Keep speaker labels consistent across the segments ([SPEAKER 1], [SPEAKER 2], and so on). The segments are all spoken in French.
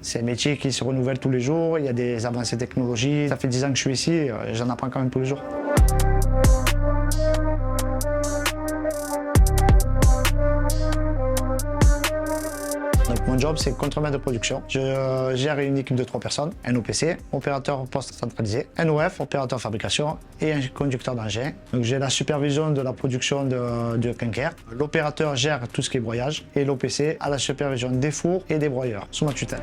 [SPEAKER 1] C'est un métier qui se renouvelle tous les jours, il y a des avancées technologiques. Ça fait 10 ans que je suis ici, j'en apprends quand même tous les jours. Donc mon job, c'est contremaître de production. Je gère une équipe de 3 personnes, un OPC, opérateur poste centralisé, un OF, opérateur fabrication et un conducteur d'engin. Donc j'ai la supervision de la production de quinquer. L'opérateur gère tout ce qui est broyage et l'OPC a la supervision des fours et des broyeurs sous ma tutelle.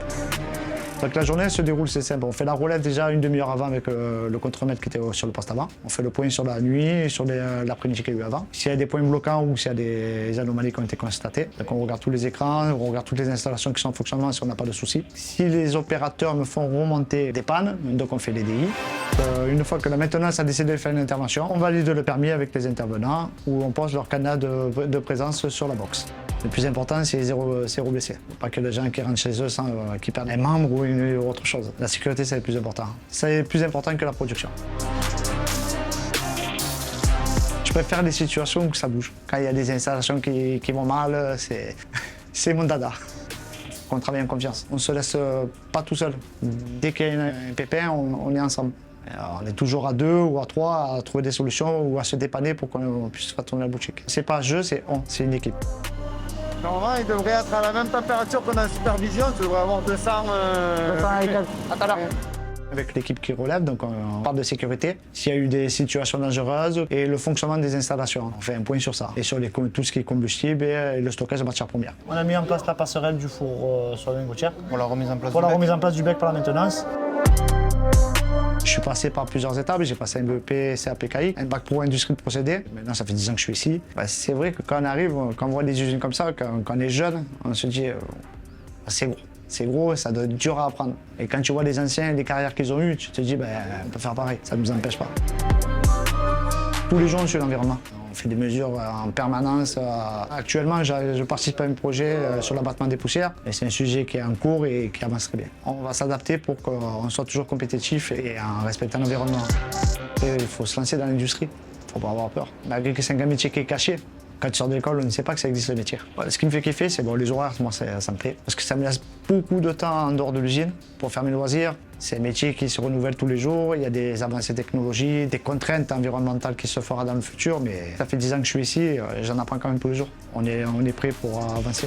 [SPEAKER 1] Donc la journée se déroule, c'est simple. On fait la relève déjà une demi-heure avant avec le contremaître qui était sur le poste avant. On fait le point sur la nuit et sur l'après-midi qu'il y a eu avant. S'il y a des points bloquants ou s'il y a des anomalies qui ont été constatées, donc on regarde tous les écrans, on regarde toutes les installations qui sont en fonctionnement si on n'a pas de soucis. Si les opérateurs me font remonter des pannes, donc on fait les DI. Une fois que la maintenance a décidé de faire une intervention, on valide le permis avec les intervenants où on pose leur cadenas de présence sur la box. Le plus important, c'est zéro blessé. Pas que les gens qui rentrent chez eux sans qu'ils perdent un membre ou autre chose. La sécurité, c'est le plus important. C'est plus important que la production. Je préfère les situations où ça bouge. Quand il y a des installations qui vont mal, c'est mon dada. On travaille en confiance. On ne se laisse pas tout seul. Dès qu'il y a un pépin, on est ensemble. Alors, on est toujours à 2 ou à 3 à trouver des solutions ou à se dépanner pour qu'on puisse faire tourner la boutique. C'est pas je, c'est on, c'est une équipe.
[SPEAKER 2] Normalement, il devrait être à la même température qu'on a en supervision. Tu devrais avoir 200 à tout à l'heure.
[SPEAKER 1] Avec l'équipe qui relève, donc on parle de sécurité, s'il y a eu des situations dangereuses et le fonctionnement des installations. On fait un point sur ça. Et sur tout ce qui est combustible et le stockage de matières premières. On a mis en place la passerelle du four sur la lingotière.
[SPEAKER 2] Pour la remise en place
[SPEAKER 1] remise en place du bec par la maintenance. Je suis passé par plusieurs étapes, j'ai passé un BEP CAPKI, un bac pro industrie de procédés. Maintenant, ça fait 10 ans que je suis ici. C'est vrai que quand on arrive, quand on voit des usines comme ça, quand on est jeune, on se dit c'est gros. C'est gros, ça doit être dur à apprendre. Et quand tu vois les anciens, les carrières qu'ils ont eues, tu te dis on peut faire pareil, ça ne nous empêche pas. Tous les jours, on suit l'environnement. On fait des mesures en permanence. Actuellement, je participe à un projet sur l'abattement des poussières. Et c'est un sujet qui est en cours et qui avance très bien. On va s'adapter pour qu'on soit toujours compétitif et en respectant l'environnement. Il faut se lancer dans l'industrie. Il ne faut pas avoir peur. Malgré que c'est un métier qui est caché. Quand tu sors de l'école, on ne sait pas que ça existe le métier. Ce qui me fait kiffer, c'est les horaires, moi ça me plaît. Parce que ça me laisse beaucoup de temps en dehors de l'usine pour faire mes loisirs. C'est un métier qui se renouvelle tous les jours, il y a des avancées technologiques, des contraintes environnementales qui se feront dans le futur, mais ça fait 10 ans que je suis ici, j'en apprends quand même tous les jours. On est prêt pour avancer.